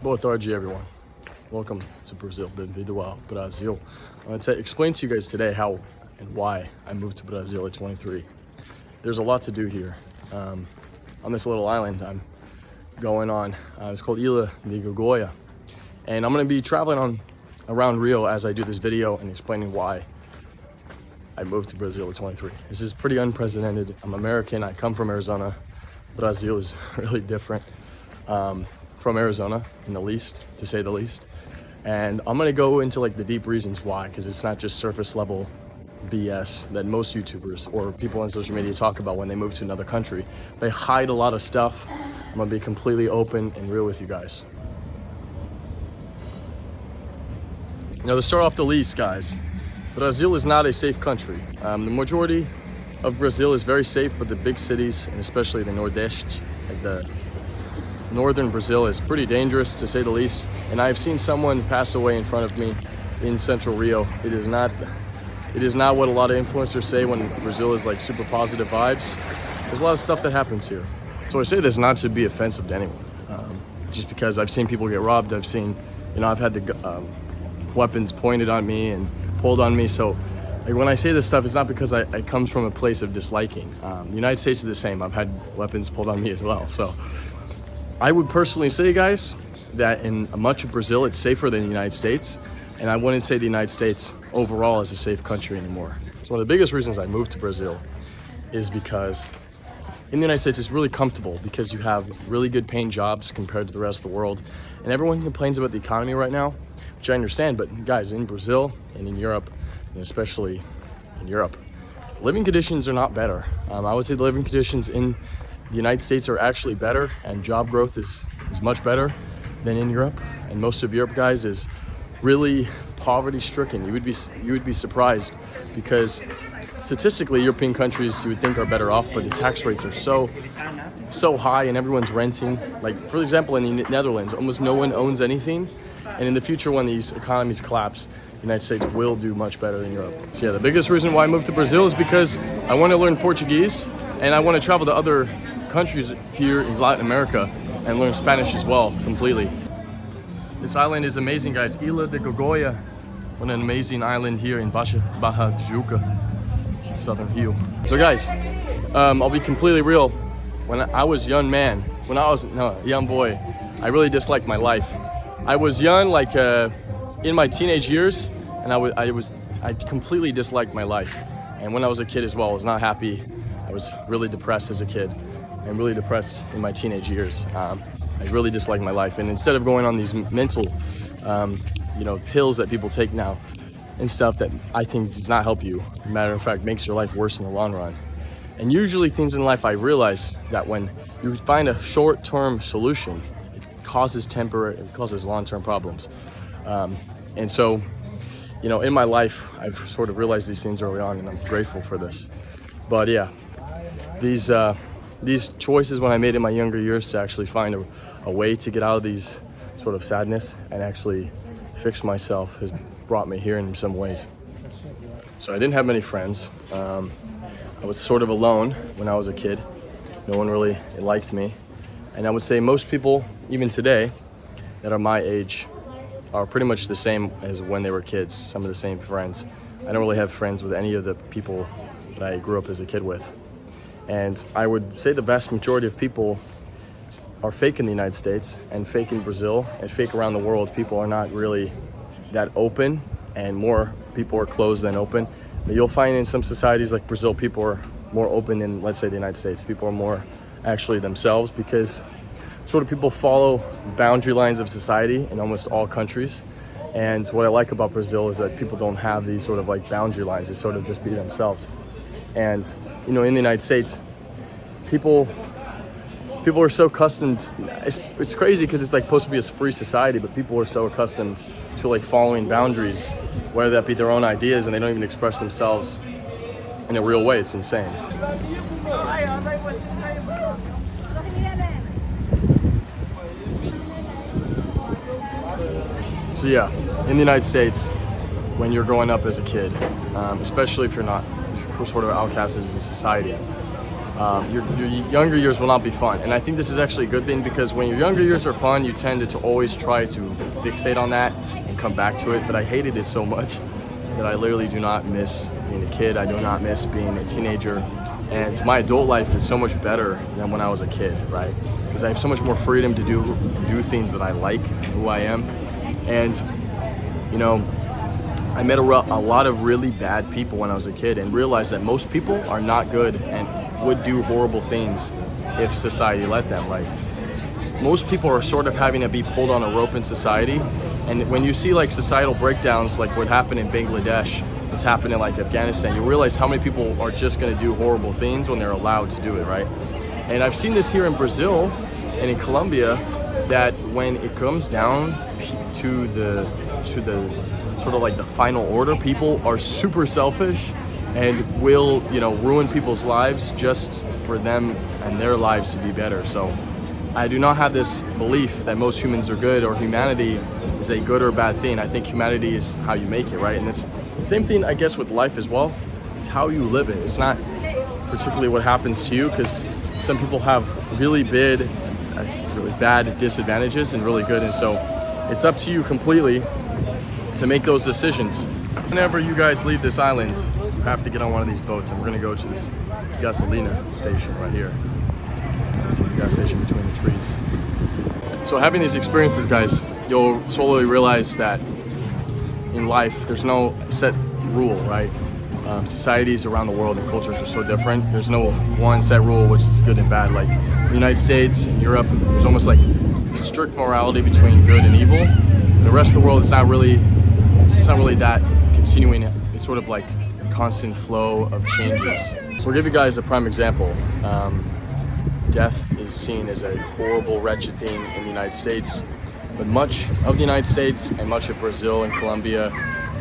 Boa tarde, everyone. Welcome to Brazil. Bem-vindo ao Brasil. I want to explain to you guys today how and why I moved to Brazil at 23. There's a lot to do here. On this little island I'm going on, it's called Ilha de Gogoia. And I'm going to be traveling around Rio as I do this video and explaining why I moved to Brazil at 23. This is pretty unprecedented. I'm American, I come from Arizona. Brazil is really different. From Arizona, to say the least. And I'm gonna go into like the deep reasons why, because it's not just surface level BS that most YouTubers or people on social media talk about when they move to another country. They hide a lot of stuff. I'm gonna be completely open and real with you guys. Now, to start off the least, guys, Brazil is not a safe country. The majority of Brazil is very safe, but the big cities, and especially the Nordeste, like the northern Brazil, is pretty dangerous to say the least. And I've seen someone pass away in front of me in central Rio. It is not what a lot of influencers say when Brazil is like super positive vibes. There's a lot of stuff that happens here. So I say this not to be offensive to anyone, just because I've seen people get robbed. I've seen, I've had the weapons pointed on me and pulled on me. So like, when I say this stuff, it's not because it comes from a place of disliking. The United States is the same. I've had weapons pulled on me as well. So I would personally say, guys, that in much of Brazil, it's safer than the United States. And I wouldn't say the United States overall is a safe country anymore. So one of the biggest reasons I moved to Brazil is because in the United States, it's really comfortable because you have really good paying jobs compared to the rest of the world. And everyone complains about the economy right now, which I understand. But guys, in Brazil and in Europe, and especially in Europe, living conditions are not better. I would say the living conditions in the United States are actually better, and job growth is much better than in Europe. And most of Europe, guys, is really poverty stricken. You would be surprised, because statistically European countries you would think are better off, but the tax rates are so high and everyone's renting. Like, for example, in the Netherlands, almost no one owns anything. And in the future, when these economies collapse, the United States will do much better than Europe. So yeah, the biggest reason why I moved to Brazil is because I want to learn Portuguese, and I want to travel to other countries here in Latin America and learn Spanish as well, completely. This island is amazing, guys. Ilha de Gogoia, what an amazing island here in Barra de Juca, southern Rio. So guys, I'll be completely real. When I was a young man, a young boy, I really disliked my life. I was young, like in my teenage years, and I completely disliked my life. And when I was a kid as well, I was not happy. I was really depressed as a kid. I'm really depressed in my teenage years. I really disliked my life, and instead of going on these mental, pills that people take now and stuff that I think does not help you, matter of fact, makes your life worse in the long run. And usually things in life, I realize that when you find a short-term solution, it causes long-term problems. And so, in my life, I've sort of realized these things early on, and I'm grateful for this. But yeah, these choices when I made in my younger years to actually find a way to get out of these sort of sadness and actually fix myself has brought me here in some ways. So I didn't have many friends. I was sort of alone when I was a kid. No one really liked me. And I would say most people, even today, that are my age are pretty much the same as when they were kids, some of the same friends. I don't really have friends with any of the people that I grew up as a kid with. And I would say the vast majority of people are fake in the United States and fake in Brazil and fake around the world. People are not really that open, and more people are closed than open. But you'll find in some societies like Brazil, people are more open than, let's say, the United States. People are more actually themselves, because sort of people follow boundary lines of society in almost all countries. And what I like about Brazil is that people don't have these sort of like boundary lines. They sort of just be themselves. And in the United States, people are so accustomed. It's crazy because it's like supposed to be a free society, but people are so accustomed to like following boundaries, whether that be their own ideas, and they don't even express themselves in a real way. It's insane. So yeah, in the United States, when you're growing up as a kid, especially if you're sort of outcasted in society, your younger years will not be fun. And I think this is actually a good thing, because when your younger years are fun, you tend to always try to fixate on that and come back to it. But I hated it so much that I literally do not miss being a kid. I do not miss being a teenager. And my adult life is so much better than when I was a kid, right? Because I have so much more freedom to do things that I like, who I am. And, you know, I met a lot of really bad people when I was a kid, and realized that most people are not good and would do horrible things if society let them. Like, most people are sort of having to be pulled on a rope in society. And when you see like societal breakdowns, like what happened in Bangladesh, what's happened in like Afghanistan, you realize how many people are just going to do horrible things when they're allowed to do it, right? And I've seen this here in Brazil and in Colombia, that when it comes down to the sort of like the final order, people are super selfish and will, you know, ruin people's lives just for them and their lives to be better. So I do not have this belief that most humans are good, or humanity is a good or bad thing. I think humanity is how you make it, right? And it's the same thing, I guess, with life as well. It's how you live it. It's not particularly what happens to you, because some people have really bad disadvantages and really good. And so it's up to you completely to make those decisions. Whenever you guys leave this island, you have to get on one of these boats, and we're gonna go to this gasolina station right here. There's a gas station between the trees. So having these experiences, guys, you'll slowly realize that in life, there's no set rule, right? Societies around the world and cultures are so different. There's no one set rule which is good and bad. Like the United States and Europe, there's almost like strict morality between good and evil. In the rest of the world, it's not really that continuing. It's sort of like a constant flow of changes. So I'll give you guys a prime example. Death is seen as a horrible, wretched thing in the United States, but much of the United States and much of Brazil and Colombia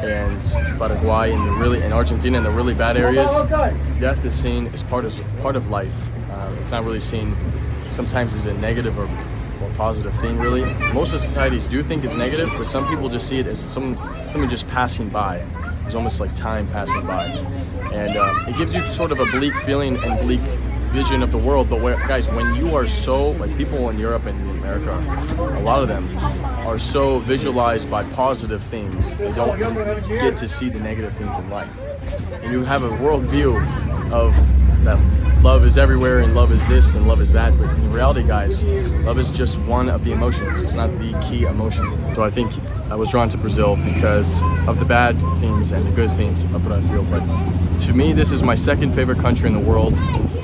and Paraguay and Argentina in the really bad areas, death is seen as part of life. It's not really seen sometimes as a negative or positive thing, really. Most of societies do think it's negative, but some people just see it as something just passing by. It's almost like time passing by, and it gives you sort of a bleak feeling and bleak vision of the world. But guys, when you are so, like people in Europe and America, a lot of them are so visualized by positive things, they don't get to see the negative things in life. And you have a worldview of that love is everywhere and love is this and love is that, but in reality, guys, love is just one of the emotions. It's not the key emotion. So I think I was drawn to Brazil because of the bad things and the good things of Brazil. But to me, this is my second favorite country in the world.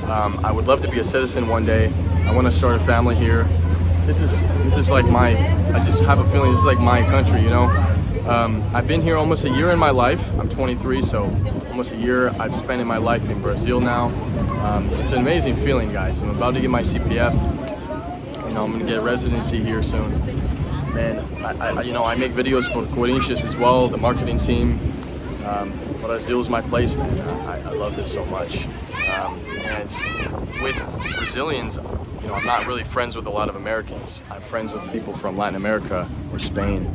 I would love to be a citizen one day. I want to start a family here. This is like I just have a feeling this is like my country, you know? I've been here almost a year in my life. I'm 23, so almost a year I've spent in my life in Brazil now. It's an amazing feeling, guys. I'm about to get my CPF. You know, I'm gonna get a residency here soon. Man, I make videos for Corinthians as well, the marketing team. Brazil is my place, man. I love this so much. And with Brazilians, you know, I'm not really friends with a lot of Americans. I'm friends with people from Latin America or Spain,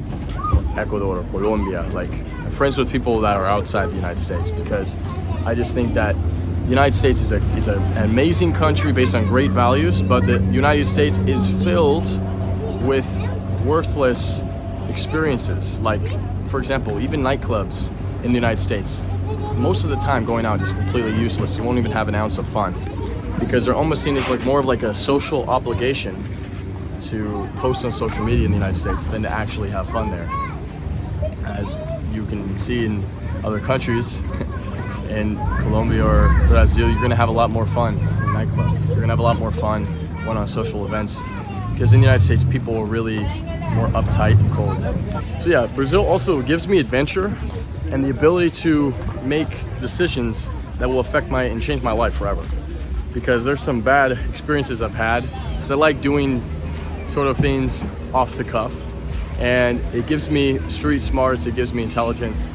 Ecuador or Colombia. Like, I'm friends with people that are outside the United States, because I just think that the United States is an amazing country based on great values, but the United States is filled with worthless experiences. Like, for example, even nightclubs in the United States, most of the time going out is completely useless. You won't even have an ounce of fun, because they're almost seen as like more of like a social obligation to post on social media in the United States than to actually have fun there. As you can see in other countries, in Colombia or Brazil, you're gonna have a lot more fun in nightclubs. You're gonna have a lot more fun when on social events, because in the United States, people are really more uptight and cold. So yeah, Brazil also gives me adventure and the ability to make decisions that will affect and change my life forever. Because there's some bad experiences I've had, because I like doing sort of things off the cuff, and it gives me street smarts, it gives me intelligence,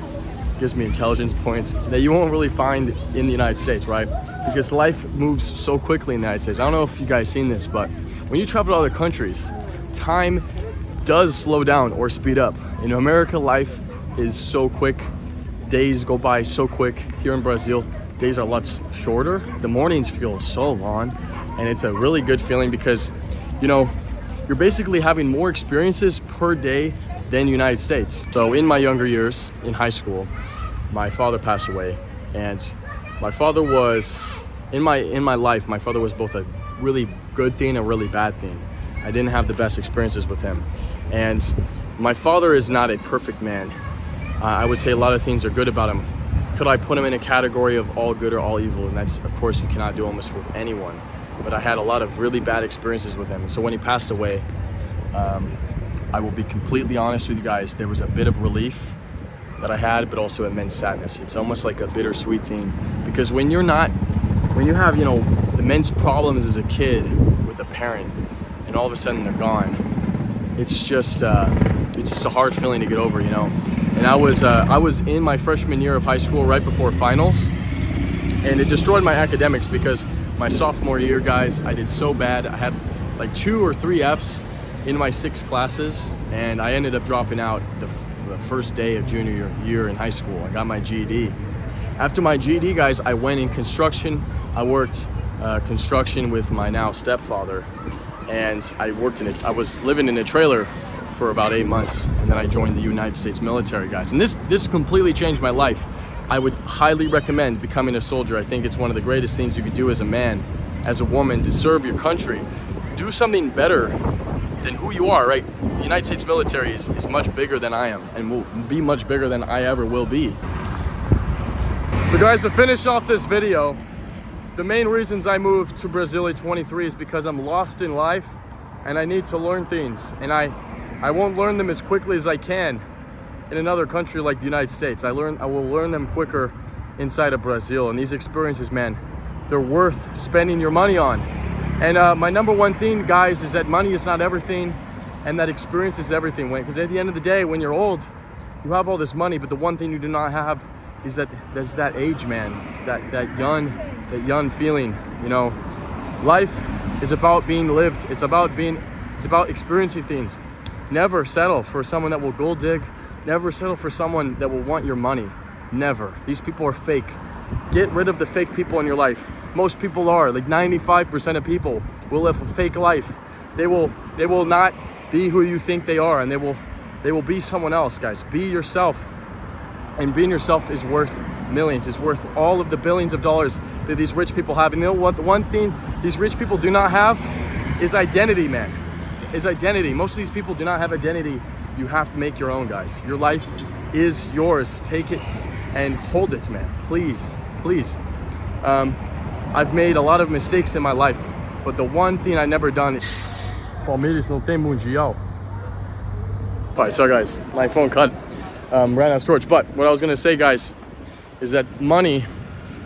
points that you won't really find in the United States, right? Because life moves so quickly in the United States. I don't know if you guys seen this, but when you travel to other countries, time does slow down or speed up. In America, life is so quick. Days go by so quick. Here in Brazil, days are a lot shorter. The mornings feel so long, and it's a really good feeling because, you know, you're basically having more experiences per day than United States. So in my younger years, in high school, my father passed away, and my father was, in my life, my father was both a really good thing and a really bad thing. I didn't have the best experiences with him. And my father is not a perfect man. I would say a lot of things are good about him. Could I put him in a category of all good or all evil? And that's, of course, you cannot do almost with anyone. But I had a lot of really bad experiences with him. And so when he passed away, I will be completely honest with you guys, there was a bit of relief that I had, but also immense sadness. It's almost like a bittersweet thing, because when you have, you know, immense problems as a kid with a parent, and all of a sudden they're gone, it's just a hard feeling to get over, you know. And I was in my freshman year of high school right before finals, and it destroyed my academics because my sophomore year, guys, I did so bad. I had like 2 or 3 Fs in my 6 classes, and I ended up dropping out the first day of junior year in high school. I got my GED. After my GED, guys, I went in construction. I worked construction with my now stepfather, and I was living in a trailer for about 8 months, and then I joined the United States military, guys. And this completely changed my life. I would highly recommend becoming a soldier. I think it's one of the greatest things you could do as a man, as a woman, to serve your country. Do something better than who you are, right? The United States military is much bigger than I am, and will be much bigger than I ever will be. So guys, to finish off this video, the main reasons I moved to Brazil at 23 is because I'm lost in life and I need to learn things, and I won't learn them as quickly as I can in another country like the United States. I will learn them quicker inside of Brazil, and these experiences, man, they're worth spending your money on. And my number one thing, guys, is that money is not everything, and that experience is everything. Because at the end of the day, when you're old, you have all this money, but the one thing you do not have is that age, man, that young feeling. You know, life is about being lived. It's about experiencing things. Never settle for someone that will gold dig. Never settle for someone that will want your money. Never. These people are fake. Get rid of the fake people in your life. Most people are, like 95% of people will live a fake life. They will not be who you think they are, and they will be someone else, guys. Be yourself. And being yourself is worth millions. It's worth all of the billions of dollars that these rich people have. And you know what? The one thing these rich people do not have is identity, man. Is identity. Most of these people do not have identity. You have to make your own, guys. Your life is yours. Take it and hold it, man. Please, please. I've made a lot of mistakes in my life, but the one thing I never done is Palmeiras não tem mundial. Alright, so guys, my phone ran out of storage. But what I was gonna say, guys, is that money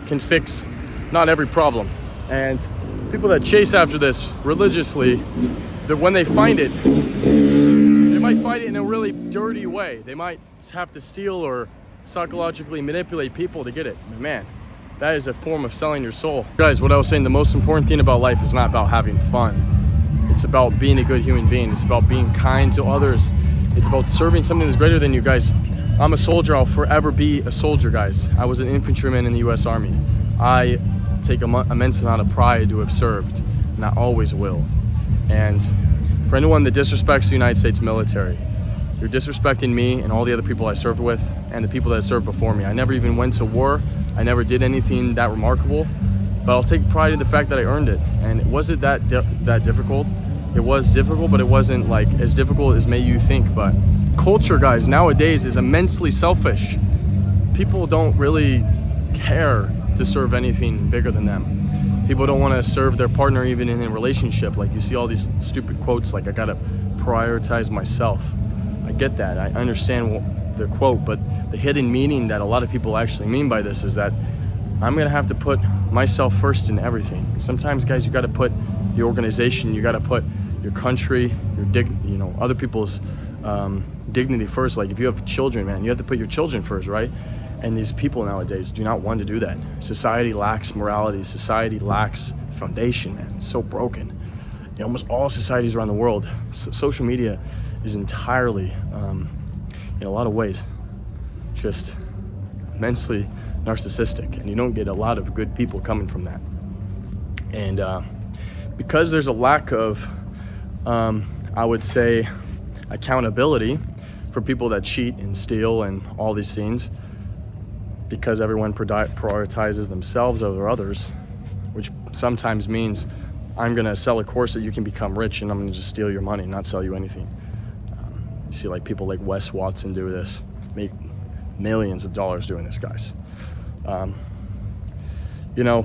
can fix not every problem. And people that chase after this religiously, that when they find it, they might find it in a really dirty way. They might have to steal or psychologically manipulate people to get it. But man, that is a form of selling your soul. Guys, what I was saying, the most important thing about life is not about having fun. It's about being a good human being. It's about being kind to others. It's about serving something that's greater than you, guys. I'm a soldier. I'll forever be a soldier, guys. I was an infantryman in the US Army. I take an immense amount of pride to have served, and I always will. And for anyone that disrespects the United States military, you're disrespecting me and all the other people I served with and the people that served before me. I never even went to war. I never did anything that remarkable, but I'll take pride in the fact that I earned it. And it wasn't that difficult. It was difficult, but it wasn't like as difficult as may you think. But culture, guys, nowadays is immensely selfish. People don't really care to serve anything bigger than them. People don't want to serve their partner even in a relationship. Like you see all these stupid quotes like, I gotta prioritize myself. I get that, I understand the quote, but the hidden meaning that a lot of people actually mean by this is that I'm gonna have to put myself first in everything. Sometimes, guys, you gotta put the organization, you gotta put your country, your other people's dignity first. Like if you have children, man, you have to put your children first, right? And these people nowadays do not want to do that. Society lacks morality. Society lacks foundation, man. It's so broken. You know, almost all societies around the world, social media is entirely, in a lot of ways, just immensely narcissistic, and you don't get a lot of good people coming from that. And because there's a lack of, I would say, accountability for people that cheat and steal and all these things, because everyone prioritizes themselves over others, which sometimes means I'm gonna sell a course that you can become rich, and I'm gonna just steal your money and not sell you anything. You see like people like Wes Watson do this, make millions of dollars doing this, guys. You know,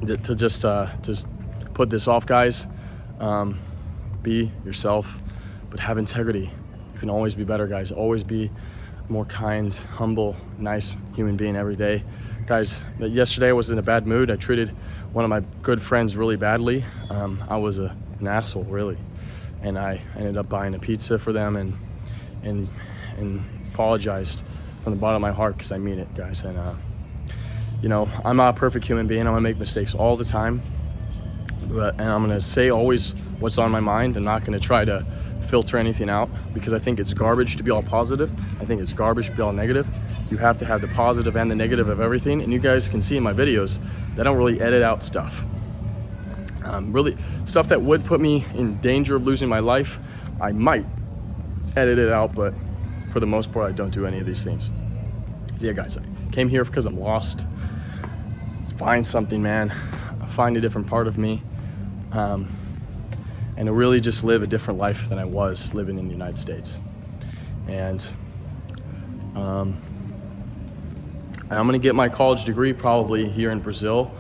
to just put this off, guys, be yourself, but have integrity. You can always be better, guys. Always be more kind, humble, nice human being every day. Guys, yesterday I was in a bad mood. I treated one of my good friends really badly. I was an asshole, really. And I ended up buying a pizza for them and apologized from the bottom of my heart, because I mean it, guys. And you know, I'm not a perfect human being. I'm gonna make mistakes all the time, and I'm gonna say always what's on my mind. I'm not gonna try to filter anything out, because I think it's garbage to be all positive. I think it's garbage to be all negative. You have to have the positive and the negative of everything. And you guys can see in my videos that I don't really edit out stuff. Really, stuff that would put me in danger of losing my life, I might edit it out, but for the most part, I don't do any of these things. Yeah, guys, I came here because I'm lost. Let's find something, man. Find a different part of me. And to really just live a different life than I was living in the United States. And I'm gonna get my college degree probably here in Brazil,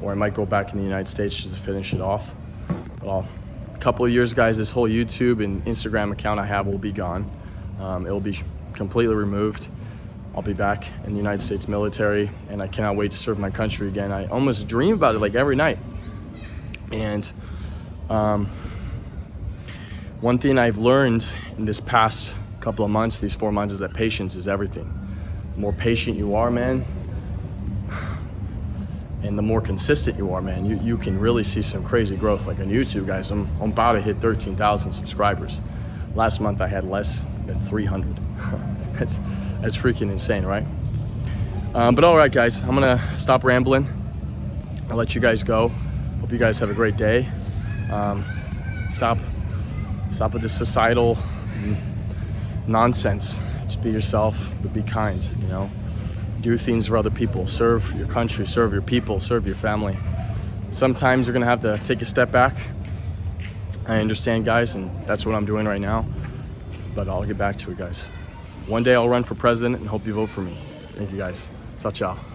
or I might go back in the United States just to finish it off. But a couple of years, guys, this whole YouTube and Instagram account I have will be gone. It will be completely removed. I'll be back in the United States military, and I cannot wait to serve my country again. I almost dream about it like every night. And one thing I've learned in this past couple of months, these 4 months, is that patience is everything. The more patient you are, man, and the more consistent you are, man, you can really see some crazy growth. Like on YouTube, guys, I'm about to hit 13,000 subscribers. Last month I had less than 300. That's freaking insane, right? But all right, guys, I'm gonna stop rambling. I'll let you guys go. Hope you guys have a great day. Stop with this societal nonsense. Just be yourself, but be kind, you know? Do things for other people. Serve your country, serve your people, serve your family. Sometimes you're gonna have to take a step back. I understand, guys, and that's what I'm doing right now. But I'll get back to it, guys. One day I'll run for president and hope you vote for me. Thank you, guys. Ciao, ciao.